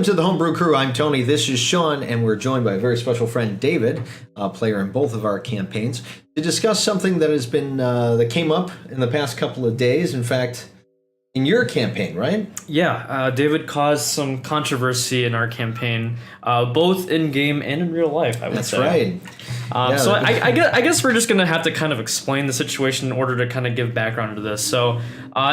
Welcome to the Homebrew Crew. I'm Tony. This is Sean, and we're joined by a very special friend, David, a player in both of our campaigns, to discuss something that has been that came up in the past couple of days. In fact, in your campaign, right? Yeah, David caused some controversy in our campaign, both in game and in real life. I would say. That's right. So I guess we're just gonna have to kind of explain the situation in order to kind of give background to this. So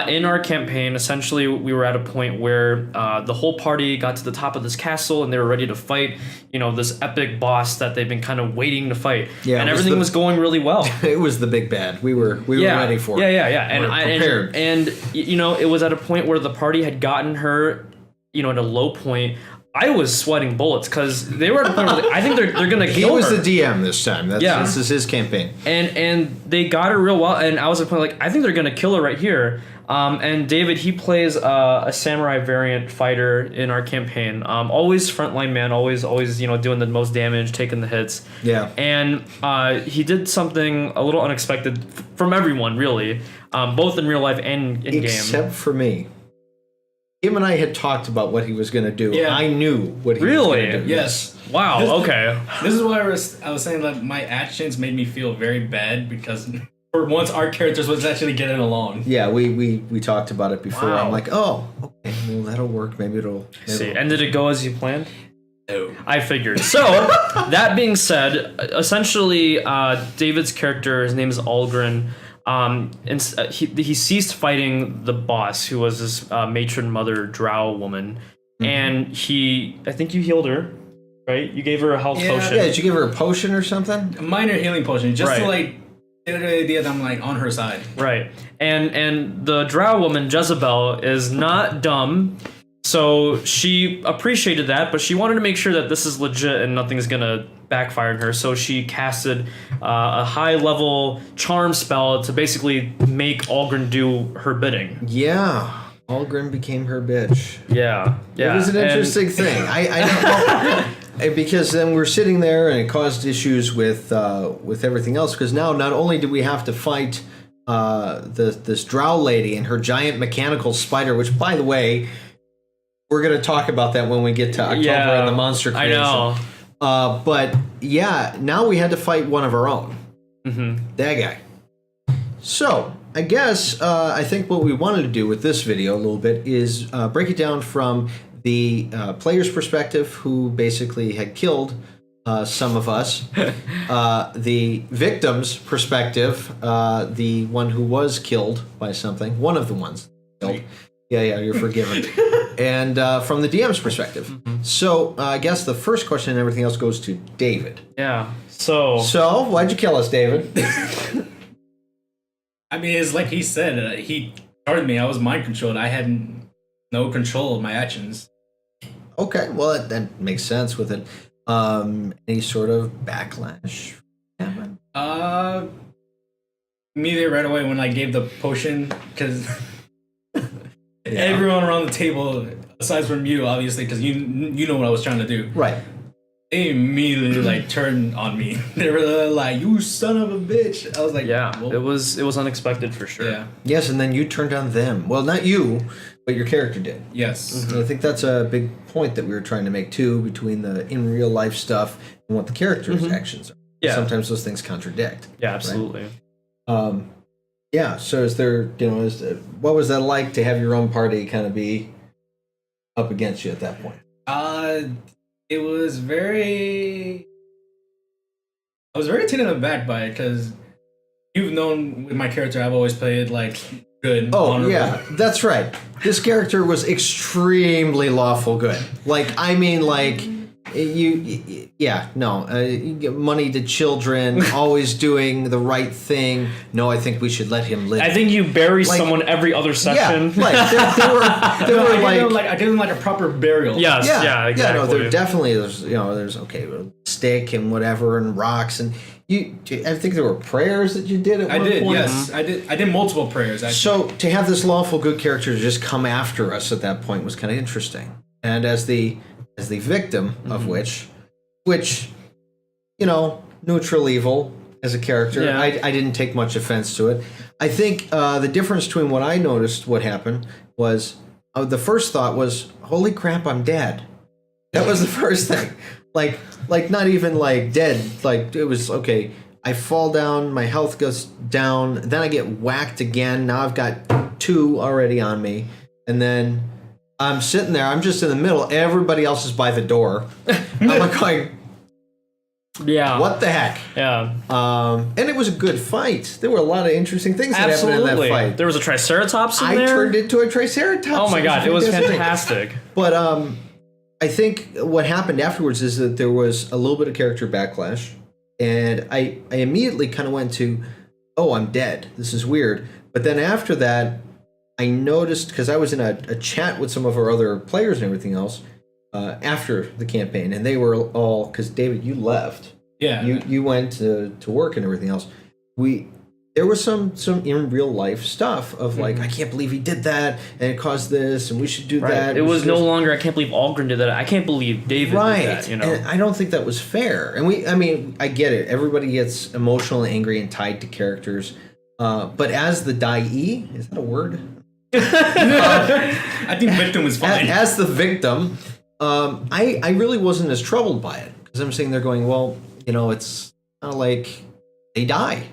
in our campaign, essentially, we were at a point where the whole party got to the top of this castle and they were ready to fight, this epic boss that they've been kind of waiting to fight. Yeah, and everything was going really well. It was the big bad. We were ready for it. Yeah. And prepared. And it was at a point where the party had gotten her, at a low point. I was sweating bullets because they were at a point where I think they're gonna kill her. He was the DM this time. This is his campaign. And they got her real well. And I was at a point I think they're gonna kill her right here. And David, he plays a samurai variant fighter in our campaign. Always frontline man, always doing the most damage, taking the hits. Yeah. And he did something a little unexpected from everyone, really, both in real life and in game. Except for me. Him and I had talked about what he was going to do. Yeah. I knew what he was going to do. Yes. Wow. Okay. This is why I was saying that my actions made me feel very bad because for once our characters was actually getting along. Yeah, we talked about it before. Wow. I'm like, oh, okay, well that'll work. Maybe it'll. See, and did it go as you planned? No. I figured. So that being said, essentially, David's character, his name is Algren. He ceased fighting the boss, who was this matron mother drow woman, and I think you healed her, right? You gave her a health potion. Yeah, did you give her a potion or something? A minor healing potion, just to get the idea that I'm on her side. Right, and the drow woman Jezebel is not dumb, so she appreciated that, but she wanted to make sure that this is legit and nothing's gonna backfire on her, so she casted a high-level charm spell to basically make Algren do her bidding. Yeah, Algren became her bitch. Yeah. It was an interesting thing. I know, because then we're sitting there and it caused issues with everything else, because now not only do we have to fight this drow lady and her giant mechanical spider, which, by the way, we're going to talk about that when we get to October and the monster creation. I know. But yeah, now we had to fight one of our own. That guy. So I guess I think what we wanted to do with this video a little bit is break it down from the player's perspective, who basically had killed some of us, the victim's perspective, the one who was killed by something, one of the ones killed. Yeah, you're forgiven. And from the DM's perspective. So I guess the first question and everything else goes to David. Yeah. So why'd you kill us, David? I mean, it's like he said, he started me. I was mind controlled. I had no control of my actions. Okay, well, that makes sense with it. Any sort of backlash happen? Immediately right away when I gave the potion, because... Everyone around the table, aside from you, obviously, because you know what I was trying to do. Right. They immediately turned on me. They were like, "You son of a bitch!" I was like, "Yeah, well, it was unexpected for sure." Yeah. Yes, and then you turned on them. Well, not you, but your character did. Yes. I think that's a big point that we were trying to make too, between the in real life stuff and what the character's actions are. Yeah. Sometimes those things contradict. Yeah, absolutely. Right? Yeah, so is there, what was that like to have your own party kind of be up against you at that point? It was I was very taken aback by it, because you've known with my character, I've always played good. Oh, honorable. Yeah, that's right. This character was extremely lawful good. You get money to children, always doing the right thing. No, I think we should let him live. I think you bury someone every other session. Yeah, they were I gave them a proper burial. Yes, yeah, exactly. Yeah, no, there definitely there's stick and whatever and rocks and I think there were prayers that you did at one point. Yes, I did multiple prayers. Actually. So to have this lawful good character just come after us at that point was kind of interesting, and as the victim of which, neutral evil as a character, yeah. I didn't take much offense to it. I think the difference between what I noticed what happened was the first thought was, holy crap, I'm dead. That was the first thing. Like not even like dead. Like it was okay. I fall down, my health goes down, then I get whacked again. Now I've got 2 already on me, and then I'm sitting there. I'm just in the middle. Everybody else is by the door. I'm like going, yeah, what the heck? Yeah. And it was a good fight. There were a lot of interesting things that happened in that fight. There was a Triceratops in there. I turned into a Triceratops. Oh my god, it was fantastic. But I think what happened afterwards is that there was a little bit of character backlash, and I immediately kind of went to, oh, I'm dead. This is weird. But then after that, I noticed, because I was in a chat with some of our other players and everything else after the campaign, and they were all, because David, you left. Yeah. You went to work and everything else. There was some in real life stuff of like, I can't believe he did that, and it caused this, and we should do that. It was no longer, I can't believe Algren did that. I can't believe David did that. You know, and I don't think that was fair. And I get it. Everybody gets emotional and angry and tied to characters. But as the die, is that a word? I think victim was fine. As the victim, I really wasn't as troubled by it, because I'm sitting there going, well, it's kind of like they die,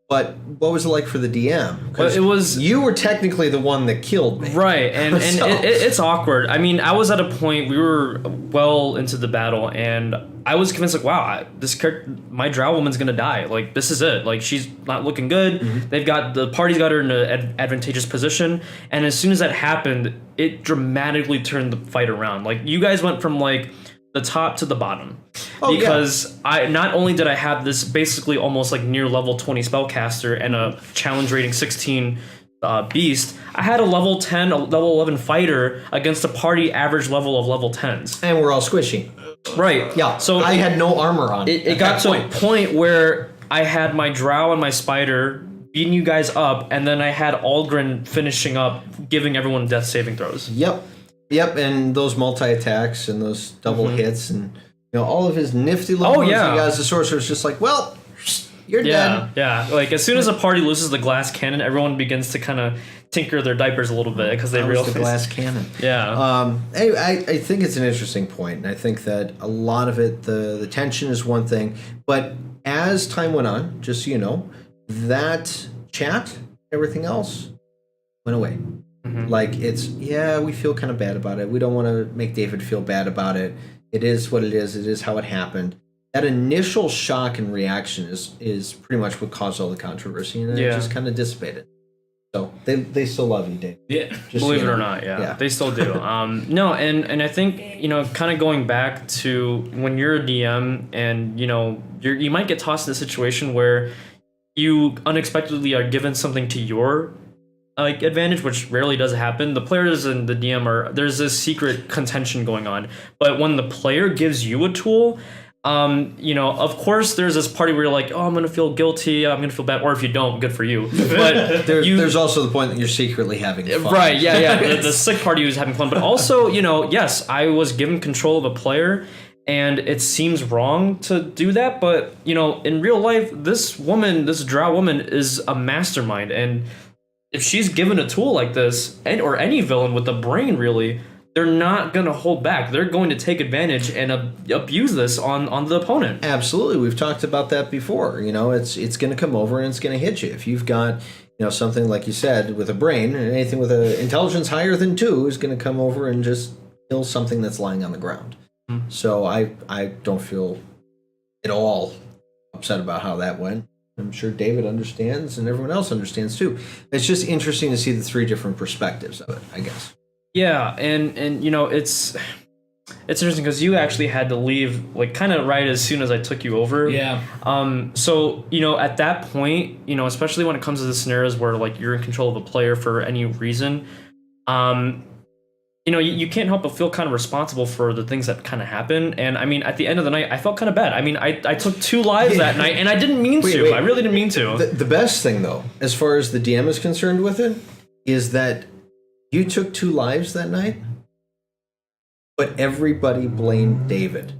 But what was it like for the DM? Well, it was, you were technically the one that killed me, right? And So. it's awkward. I mean, I was at a point, we were well into the battle, and I was convinced, like, wow, this character, my drow woman's gonna die. Like, this is it. Like, she's not looking good. The party's got her in an advantageous position, and as soon as that happened, it dramatically turned the fight around. Like, you guys went from like the top to the bottom. Because I not only did I have this basically almost like near level 20 spellcaster and a challenge rating 16 beast, I had a level 10, a level 11 fighter against a party average level of level 10s. And we're all squishy. Right. Yeah. So I had no armor on. It got to a point where I had my drow and my spider beating you guys up, and then I had Algren finishing up, giving everyone death saving throws. Yep, and those multi-attacks and those double hits and all of his nifty little moves. He has the sorcerer's just like, well, you're dead. Yeah, like as soon as a party loses the glass cannon, everyone begins to kind of tinker their diapers a little bit because they realize the glass cannon. Yeah. I think it's an interesting point, and I think that a lot of it, the tension is one thing, but as time went on, just so you know, that chat, everything else went away. Like, we feel kind of bad about it. We don't want to make David feel bad about it. It is what it is. It is how it happened. That initial shock and reaction is pretty much what caused all the controversy, and it just kind of dissipated. So they still love you, Dave. Yeah, believe it or not, they still do. No, and I think kind of going back to when you're a DM, and you might get tossed in a situation where you unexpectedly are given something to your advantage, which rarely does happen. The players and the DM there's this secret contention going on, but when the player gives you a tool, of course there's this party where you're like, oh, I'm gonna feel guilty, I'm gonna feel bad, or if you don't, good for you. But there's also the point that you're secretly having fun. Right, the sick party who's having fun, but also, yes, I was given control of a player, and it seems wrong to do that, but in real life, this drow woman is a mastermind, and if she's given a tool like this, or any villain with a brain, really, they're not going to hold back. They're going to take advantage and abuse this on the opponent. Absolutely. We've talked about that before. It's going to come over and it's going to hit you. If you've got, something like you said with a brain, and anything with an intelligence higher than 2 is going to come over and just kill something that's lying on the ground. So I don't feel at all upset about how that went. I'm sure David understands, and everyone else understands too. It's just interesting to see the 3 different perspectives of it, I guess. Yeah, and it's interesting because you actually had to leave like kind of right as soon as I took you over. Yeah. So at that point, especially when it comes to the scenarios where like you're in control of a player for any reason, you can't help but feel kind of responsible for the things that kind of happen. And I mean, at the end of the night, I felt kind of bad. I mean, I took 2 lives that night, and I didn't mean to. I really didn't mean to. The best thing, though, as far as the DM is concerned with it, is that you took 2 lives that night, but everybody blamed David.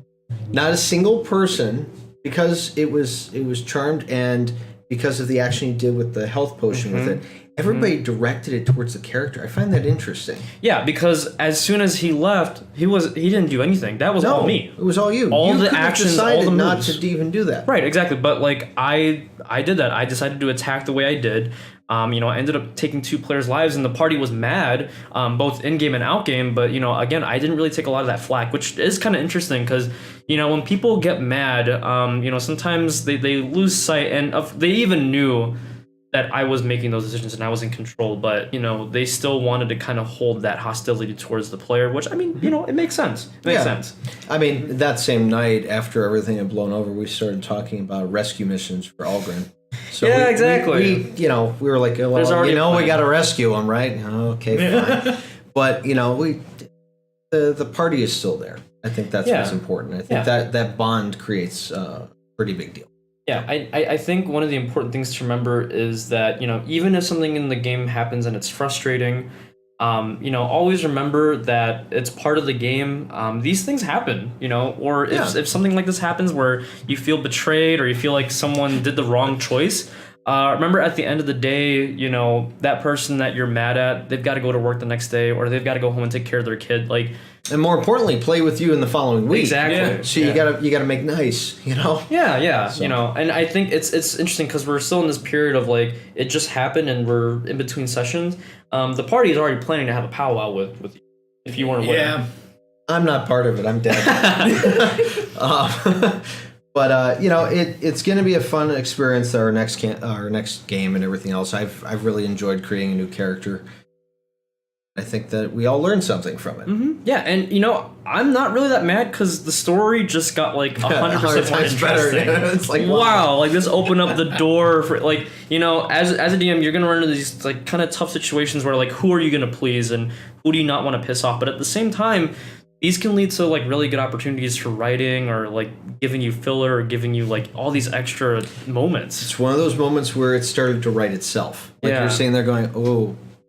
Not a single person, because it was charmed, and because of the action he did with the health potion with it, everybody directed it towards the character. I find that interesting. Yeah, because as soon as he left, he didn't do anything. That was all me. It was all you. All you the actions, all the moves. not to even do that. Right, exactly. But like I did that. I decided to attack the way I did. I ended up taking 2 players' lives, and the party was mad, both in game and out game. But again, I didn't really take a lot of that flack, which is kind of interesting because when people get mad, sometimes they lose sight, and they even knew that I was making those decisions and I was in control, but they still wanted to kind of hold that hostility towards the player, which it makes sense. It makes sense. I mean, that same night after everything had blown over, we started talking about rescue missions for Algren. So exactly. We were like, well, we got to rescue him, right? Okay, fine. But the party is still there. I think that's what's important. I think that bond creates a pretty big deal. Yeah, I think one of the important things to remember is that, even if something in the game happens and it's frustrating, always remember that it's part of the game. These things happen, or if something like this happens where you feel betrayed or you feel like someone did the wrong choice, remember at the end of the day, that person that you're mad at, they've got to go to work the next day or they've got to go home and take care of their kid. And more importantly, play with you in the following week. Exactly. Yeah. So you gotta make nice, Yeah. So. And I think it's interesting because we're still in this period of it just happened and we're in between sessions. The party is already planning to have a powwow with you, if you weren't aware. Yeah. I'm not part of it. I'm dead. But it's going to be a fun experience. Our next game and everything else. I've really enjoyed creating a new character. I think that we all learned something from it. Mm-hmm. Yeah, and I'm not really that mad because the story just got 100% more interesting. Better. It's wow, this opened up the door for as a DM, you're gonna run into these kind of tough situations where who are you gonna please and who do you not want to piss off, but at the same time, these can lead to really good opportunities for writing or giving you filler or giving you all these extra moments. It's one of those moments where it started to write itself. You're sitting there going,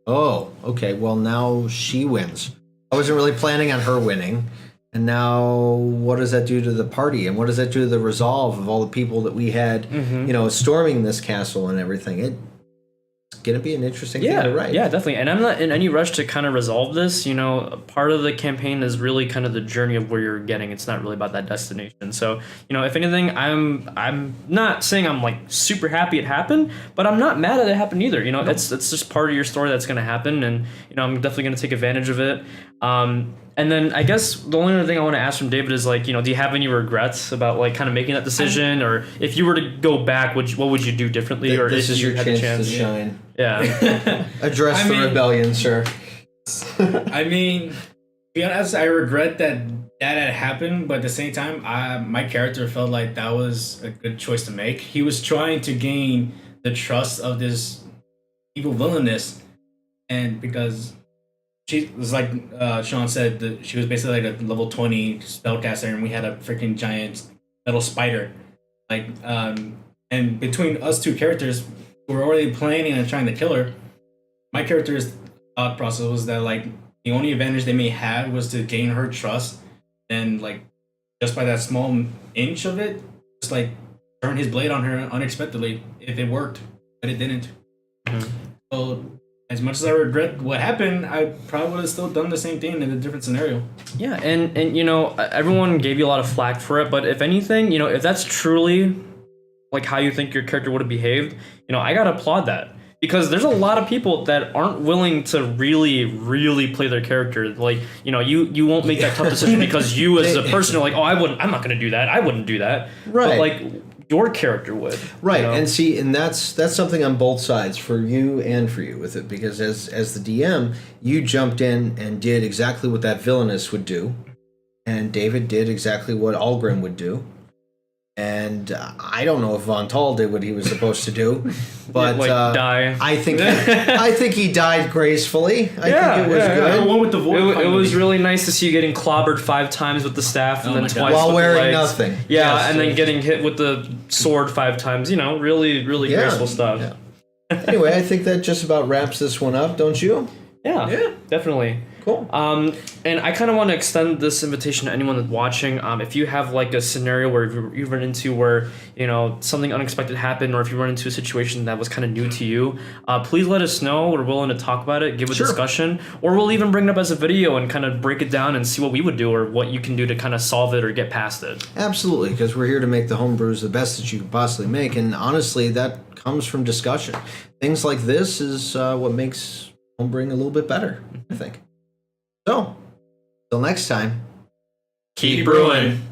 oh, okay, well now she wins. I wasn't really planning on her winning. And now what does that do to the party? And what does that do to the resolve of all the people that we had, storming this castle and everything? It's going to be an interesting thing to write. Yeah, definitely. And I'm not in any rush to kind of resolve this. Part of the campaign is really kind of the journey of where you're getting. It's not really about that destination. So, if anything, I'm not saying I'm super happy it happened, but I'm not mad that it happened either. It's just part of your story that's going to happen, and I'm definitely going to take advantage of it. And then I guess the only other thing I want to ask from David is do you have any regrets about kind of making that decision, or if you were to go back, what would you do differently? Or this is your chance to shine. Yeah. Address the rebellion, sir. I mean, to be honest, I regret that had happened, but at the same time, my character felt like that was a good choice to make. He was trying to gain the trust of this evil villainess, and because she was Sean said, that she was basically a level 20 spellcaster, and we had a freaking giant metal spider. And between us two characters, who were already planning and trying to kill her, my character's thought process was that the only advantage they may have was to gain her trust, and just by that small inch of it, just turn his blade on her unexpectedly if it worked, but it didn't. Mm-hmm. So as much as I regret what happened, I probably would have still done the same thing in a different scenario. Yeah, and everyone gave you a lot of flack for it, but if anything, if that's truly how you think your character would have behaved, I gotta applaud that. Because there's a lot of people that aren't willing to really, really play their character. You won't make that tough decision because you as a person are I'm not gonna do that. I wouldn't do that. Right. But your character would. Right. And see, and that's something on both sides for you and for you with it, because as the DM, you jumped in and did exactly what that villainess would do, and David did exactly what Algren would do. And I don't know if Von Tall did what he was supposed to do, but die. I think he died gracefully. I think it was good. The one with the void. It was really nice to see you getting clobbered 5 times with the staff and then twice while with wearing the legs. nothing. Yeah, yes, and then getting hit with the sword 5 times. Really, really graceful stuff. Yeah. Anyway, I think that just about wraps this one up, don't you? Yeah, definitely. Cool. And I kind of want to extend this invitation to anyone that's watching. If you have like a scenario where you run into where something unexpected happened, or if you run into a situation that was kind of new to you, please let us know. We're willing to talk about it, give a discussion, or we'll even bring it up as a video and kind of break it down and see what we would do or what you can do to kind of solve it or get past it. Absolutely, because we're here to make the home brews the best that you can possibly make, and honestly, that comes from discussion. Things like this is what makes homebrewing a little bit better, I think. So, till next time, Keep brewing.